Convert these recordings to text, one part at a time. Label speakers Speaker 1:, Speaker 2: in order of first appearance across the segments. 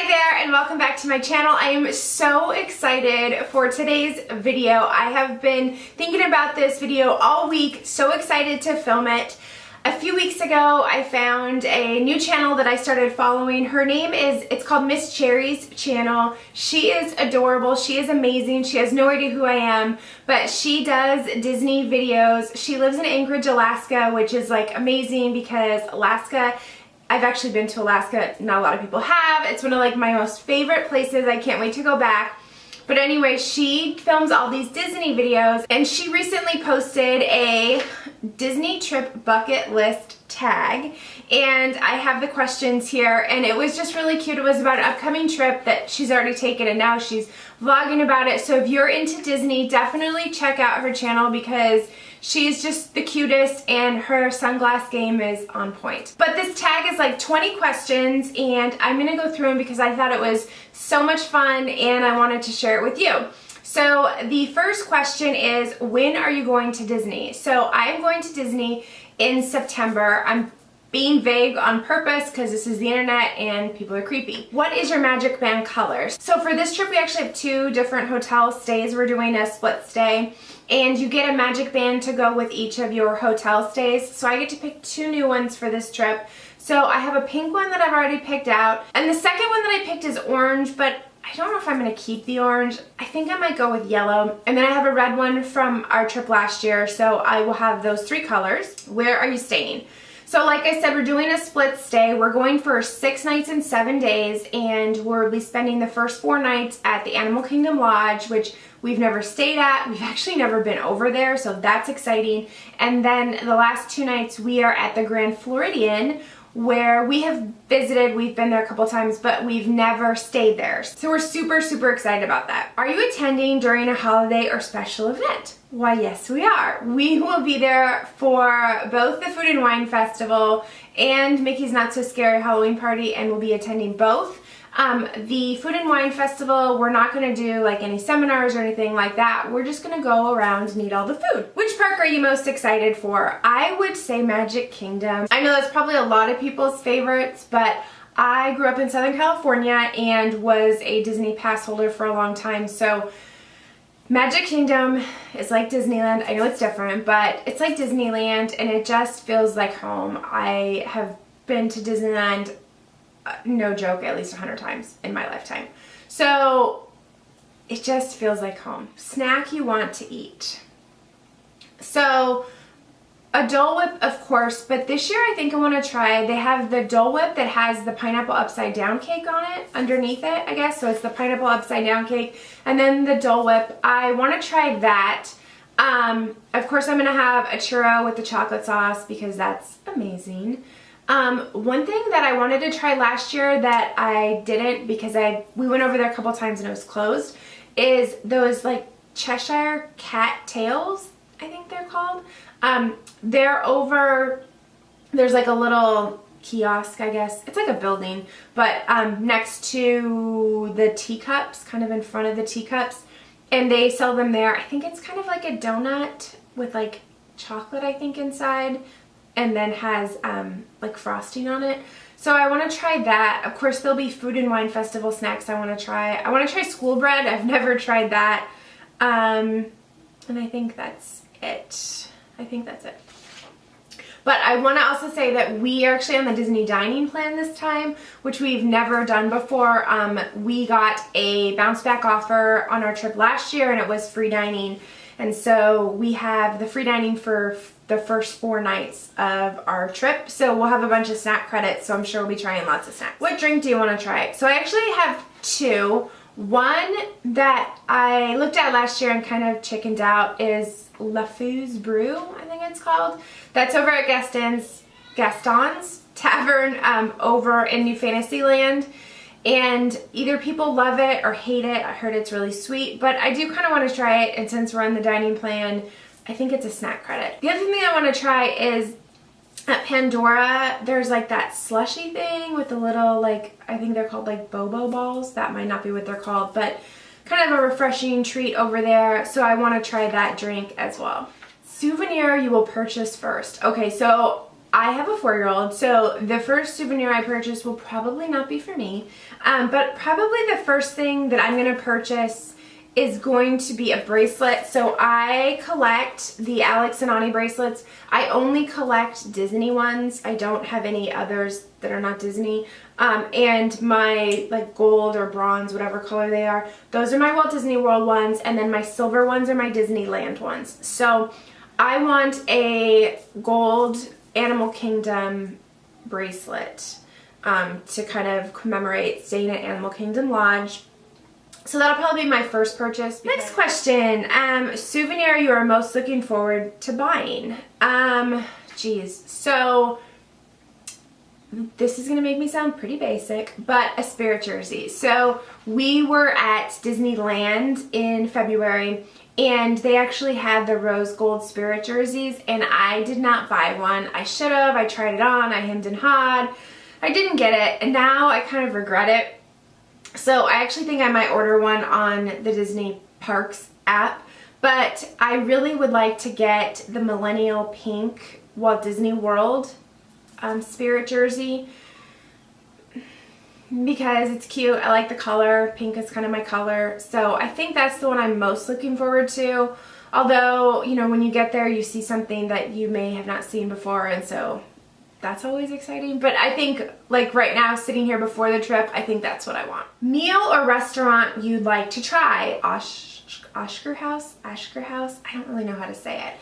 Speaker 1: Hi there and welcome back to my channel. I am so excited for today's video. I have been thinking about this video all week, so excited to film it. A few weeks ago I found a new channel that I started following. Her name it's called Miss Cherry's channel. She is adorable, she is amazing, she has no idea who I am, but she does Disney videos. She lives in Anchorage, Alaska, which is like amazing because Alaska, I've actually been to Alaska, not a lot of people have. It's one of like my most favorite places. I can't wait to go back. But anyway, she films all these Disney videos and she recently posted a Disney trip bucket list tag and I have the questions here and it was just really cute. It was about an upcoming trip that she's already taken and now she's vlogging about it. So if you're into Disney, definitely check out her channel because she's just the cutest and her sunglass game is on point. But this tag is like 20 questions and I'm gonna go through them because I thought it was so much fun and I wanted to share it with you. So the first question is, when are you going to Disney? So I'm going to Disney in September. I'm being vague on purpose because this is the internet and people are creepy. What is your magic band color? So for this trip we actually have two different hotel stays. We're doing a split stay and you get a magic band to go with each of your hotel stays. So I get to pick two new ones for this trip. So I have a pink one that I've already picked out and the second one that I picked is orange, but I don't know if I'm going to keep the orange. I think I might go with yellow. And then I have a red one from our trip last year, so I will have those three colors. Where are you staying? So like I said, we're doing a split stay. We're going for 6 nights and 7 days, and we'll be spending the first 4 nights at the Animal Kingdom Lodge, which we've never stayed at. We've actually never been over there, so that's exciting. And then the last 2 nights we are at the Grand Floridian, where we have visited. We've been there a couple times, but we've never stayed there. So we're super, super excited about that. Are you attending during a holiday or special event? Why, yes, we are. We will be there for both the Food and Wine Festival and Mickey's Not So Scary Halloween Party, and we'll be attending both. The Food and Wine Festival, we're not going to do like any seminars or anything like that. We're just going to go around and eat all the food. Which park are you most excited for? I would say Magic Kingdom. I know that's probably a lot of people's favorites, but I grew up in Southern California and was a Disney pass holder for a long time, so Magic Kingdom is like Disneyland. I know it's different, but it's like Disneyland and it just feels like home. I have been to Disneyland, no joke, at least 100 times in my lifetime. So it just feels like home. Snack you want to eat. So a Dole Whip, of course, but this year I think I want to try, they have the Dole Whip that has the pineapple upside down cake on it, underneath it, I guess. So it's the pineapple upside down cake and then the Dole Whip. I want to try that. Of course I'm going to have a churro with the chocolate sauce because that's amazing. One thing that I wanted to try last year that I didn't because we went over there a couple times and it was closed, is those like Cheshire cat tails, I think they're called. They're over, there's like a little kiosk, I guess. It's like a building, but next to the teacups, kind of in front of the teacups, and they sell them there. I think it's kind of like a donut with like chocolate, I think, inside, and then has like frosting on it. So I want to try that. Of course there'll be Food and Wine Festival snacks I want to try. I want to try school bread. I've never tried that. And I think that's it. But I want to also say that we are actually on the Disney dining plan this time, which we've never done before. We got a bounce back offer on our trip last year and it was free dining. And so we have the free dining for the first 4 nights of our trip. So we'll have a bunch of snack credits, so I'm sure we'll be trying lots of snacks. What drink do you want to try? So I actually have 2. One that I looked at last year and kind of chickened out is LeFou's Brew, I think it's called. That's over at Gaston's Tavern over in New Fantasyland. And either people love it or hate it. I heard it's really sweet, but I do kind of want to try it, and since we're on the dining plan, I think it's a snack credit. The other thing I want to try is at Pandora, there's like that slushy thing with the little, like, I think they're called like Bobo balls. That might not be what they're called, but kind of a refreshing treat over there. So I want to try that drink as well. Souvenir you will purchase first. Okay, so I have a 4-year-old, so the first souvenir I purchase will probably not be for me, but probably the first thing that I'm going to purchase is going to be a bracelet. So I collect the Alex and Ani bracelets. I only collect Disney ones. I don't have any others that are not Disney. And my like gold or bronze, whatever color they are, those are my Walt Disney World ones, and then my silver ones are my Disneyland ones. So I want a gold Animal Kingdom bracelet to kind of commemorate staying at Animal Kingdom Lodge. So that'll probably be my first purchase. Next question, souvenir you are most looking forward to buying. Geez, so this is gonna make me sound pretty basic, but a Spirit jersey. So we were at Disneyland in February, and they actually had the rose gold Spirit jerseys, and I did not buy one. I should have. I tried it on, I hemmed and hawed. I didn't get it, and now I kind of regret it. So I actually think I might order one on the Disney Parks app, but I really would like to get the millennial pink Walt Disney World Spirit jersey because it's cute. I like the color. Pink is kind of my color. So I think that's the one I'm most looking forward to. Although, you know, when you get there, you see something that you may have not seen before, and so that's always exciting. But I think, like right now, sitting here before the trip, I think that's what I want. Meal or restaurant you'd like to try? Oscar House? I don't really know how to say it.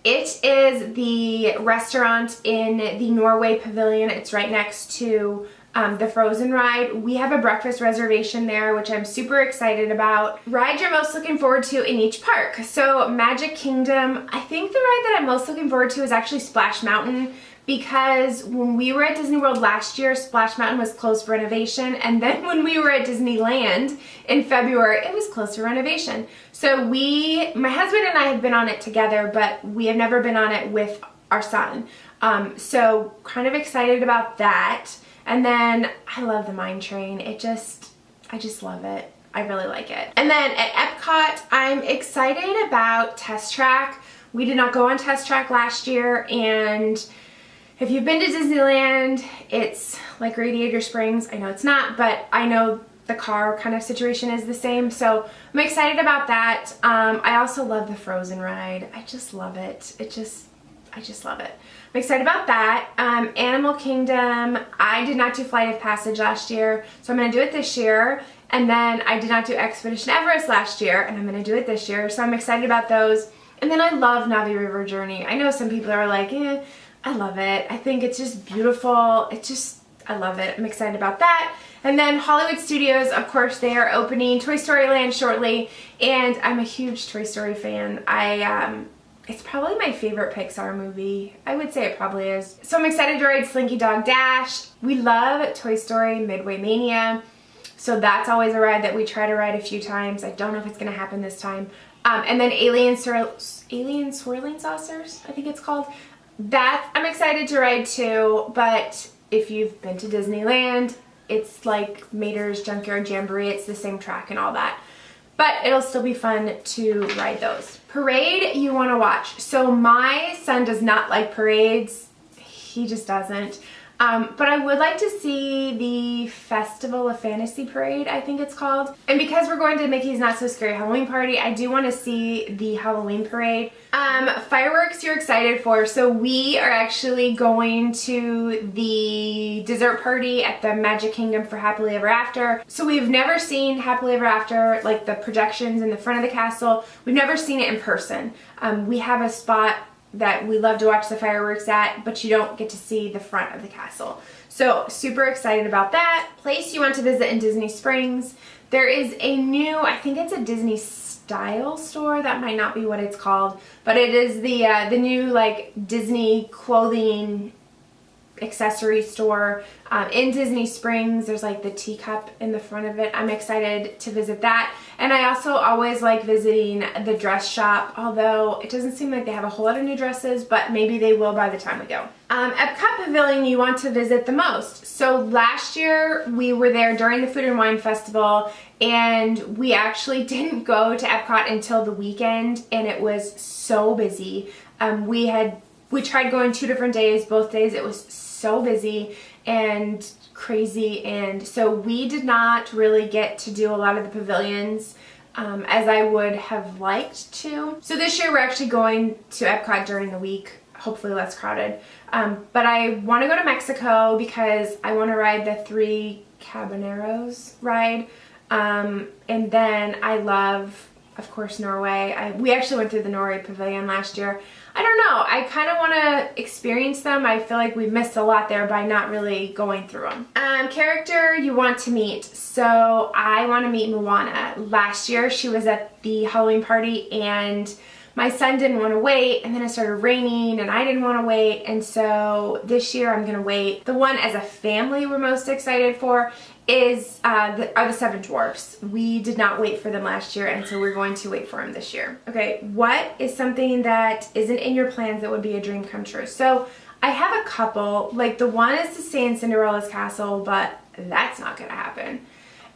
Speaker 1: It is the restaurant in the Norway Pavilion. It's right next to the Frozen ride. We have a breakfast reservation there, which I'm super excited about. Ride you're most looking forward to in each park. So Magic Kingdom, I think the ride that I'm most looking forward to is actually Splash Mountain, because when we were at Disney World last year, Splash Mountain was closed for renovation, and then when we were at Disneyland in February, it was closed for renovation. So my husband and I have been on it together, but we have never been on it with our son. So kind of excited about that. And then I love the mine train. I just love it. I really like it. And then at Epcot, I'm excited about Test Track. We did not go on Test Track last year, and if you've been to Disneyland, it's like Radiator Springs. I know it's not, but I know the car kind of situation is the same, so I'm excited about that. I also love the Frozen ride. I just love it. I just love it. I'm excited about that. Animal Kingdom, I did not do Flight of Passage last year, so I'm going to do it this year. And then I did not do Expedition Everest last year, and I'm going to do it this year, so I'm excited about those. And then I love Navi River Journey. I know some people are like, eh, I love it. I think it's just beautiful. I love it. I'm excited about that. And then Hollywood Studios, of course, they are opening Toy Story Land shortly, and I'm a huge Toy Story fan. It's probably my favorite Pixar movie. I would say it probably is. So I'm excited to ride Slinky Dog Dash. We love Toy Story Midway Mania, so that's always a ride that we try to ride a few times. I don't know if it's going to happen this time. And then Alien Swirling Saucers, I think it's called. That I'm excited to ride too, but if you've been to Disneyland, it's like Mater's Junkyard Jamboree. It's the same track and all that. But it'll still be fun to ride those. Parade you want to watch. So my son does not like parades. He just doesn't. But I would like to see the Festival of Fantasy Parade, I think it's called. And because we're going to Mickey's Not So Scary Halloween Party, I do want to see the Halloween parade. Fireworks you're excited for. So we are actually going to the dessert party at the Magic Kingdom for Happily Ever After. So we've never seen Happily Ever After, like the projections in the front of the castle. We've never seen it in person. We have a spot that we love to watch the fireworks at, but you don't get to see the front of the castle. So super excited about that. Place you want to visit in Disney Springs. There is a new, I think it's a Disney Style store. That might not be what it's called, but it is the new like Disney clothing accessory store in Disney Springs. There's like the teacup in the front of it. I'm excited to visit that. And I also always like visiting the dress shop, although it doesn't seem like they have a whole lot of new dresses, but maybe they will by the time we go. Epcot Pavilion you want to visit the most. So last year we were there during the Food and Wine Festival, and we actually didn't go to Epcot until the weekend, and it was so busy. We had We tried going 2 different days. Both days it was so busy and crazy, and so we did not really get to do a lot of the pavilions as I would have liked to. So this year we're actually going to Epcot during the week, hopefully less crowded. But I want to go to Mexico because I want to ride the 3 Caballeros ride. And then I love, of course, Norway. We actually went through the Norway pavilion last year. I don't know, I kind of want to experience them. I feel like we missed a lot there by not really going through them. Character you want to meet. So I want to meet Moana. Last year she was at the Halloween party and my son didn't want to wait, and then it started raining and I didn't want to wait, and so this year I'm going to wait. The one as a family we're most excited for is are the 7 Dwarfs. We did not wait for them last year, and so we're going to wait for them this year. Okay, what is something that isn't in your plans that would be a dream come true? So I have a couple. Like, the one is to stay in Cinderella's castle, but that's not going to happen.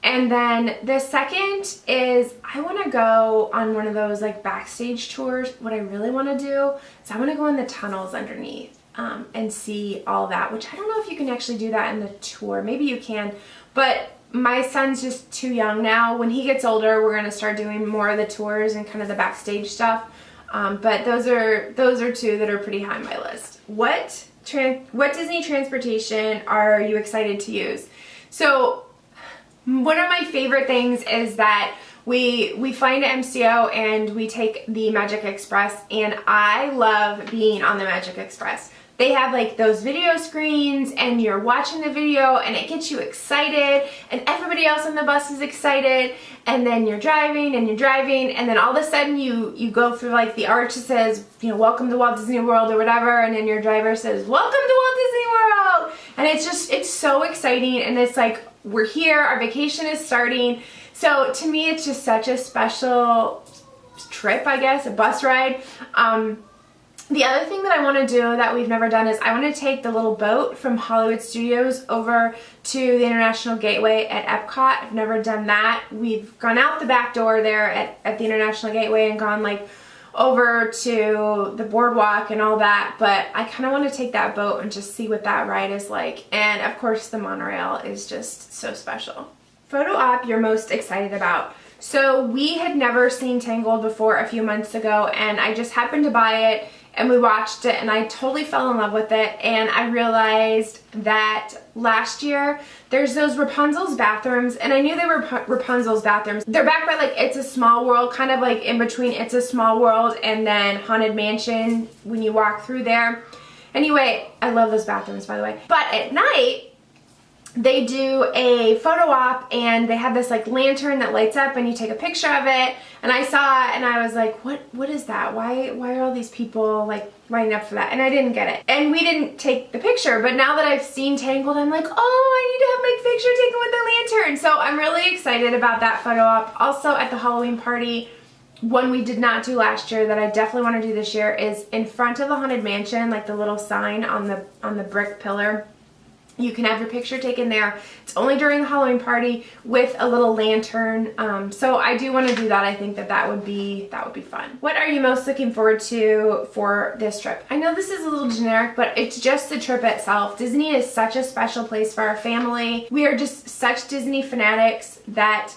Speaker 1: And then the second is I want to go on one of those like backstage tours. What I really want to do is I want to go in the tunnels underneath and see all that, which I don't know if you can actually do that in the tour. Maybe you can, but my son's just too young now. When he gets older, we're going to start doing more of the tours and kind of the backstage stuff. But those are 2 that are pretty high on my list. What Disney transportation are you excited to use? So one of my favorite things is that we fly into MCO and we take the Magic Express, and I love being on the Magic Express. They have like those video screens and you're watching the video and it gets you excited, and everybody else on the bus is excited, and then you're driving and then all of a sudden you go through like the arch that says, you know, welcome to Walt Disney World or whatever, and then your driver says, welcome to Walt Disney World, and it's so exciting, and it's like, we're here, our vacation is starting. So to me it's just such a special trip, I guess, a bus ride. The other thing that I want to do that we've never done is I want to take the little boat from Hollywood Studios over to the International Gateway at Epcot. I've never done that. We've gone out the back door there at the International Gateway and gone like over to the boardwalk and all that, but I kind of want to take that boat and just see what that ride is like. And of course the monorail is just so special. Photo op you're most excited about. So we had never seen Tangled before a few months ago, and I just happened to buy it and we watched it and I totally fell in love with it, and I realized that last year there's those Rapunzel's bathrooms, and I knew they were Rapunzel's bathrooms. They're back by like It's a Small World, kind of like in between It's a Small World and then Haunted Mansion when you walk through there. Anyway, I love those bathrooms, by the way. But at night they do a photo op and they have this like lantern that lights up and you take a picture of it, and I saw it and I was like, what is that? Why are all these people like lining up for that? And I didn't get it, and we didn't take the picture. But now that I've seen Tangled, I'm like, oh, I need to have my picture taken with the lantern. So I'm really excited about that photo op. Also at the Halloween party, one we did not do last year that I definitely want to do this year is in front of the Haunted Mansion, like the little sign on the brick pillar. You can have your picture taken there. It's only during the Halloween party with a little lantern. So I do want to do that. I think that would be fun. What are you most looking forward to for this trip? I know this is a little generic, but it's just the trip itself. Disney is such a special place for our family. We are just such Disney fanatics that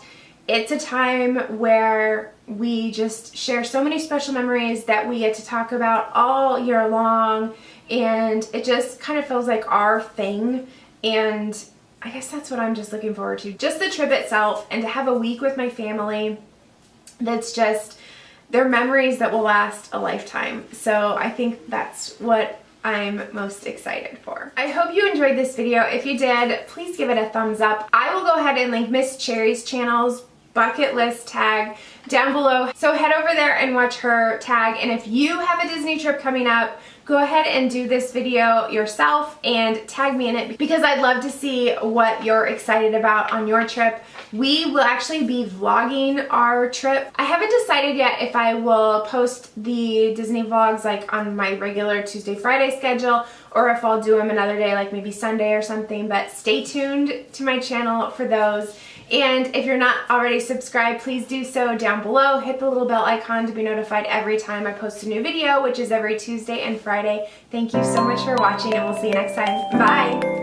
Speaker 1: it's a time where we just share so many special memories that we get to talk about all year long, and it just kind of feels like our thing. And I guess that's what I'm just looking forward to. Just the trip itself, and to have a week with my family that's just, they're memories that will last a lifetime. So I think that's what I'm most excited for. I hope you enjoyed this video. If you did, please give it a thumbs up. I will go ahead and link Miss Cherry's channel's bucket list tag down below. So head over there and watch her tag. And if you have a Disney trip coming up, go ahead and do this video yourself and tag me in it, because I'd love to see what you're excited about on your trip. We will actually be vlogging our trip. I haven't decided yet if I will post the Disney vlogs like on my regular Tuesday, Friday schedule, or if I'll do them another day, like maybe Sunday or something, but stay tuned to my channel for those. And if you're not already subscribed, please do so down below. Hit the little bell icon to be notified every time I post a new video, which is every Tuesday and Friday. Thank you so much for watching, and we'll see you next time. Bye!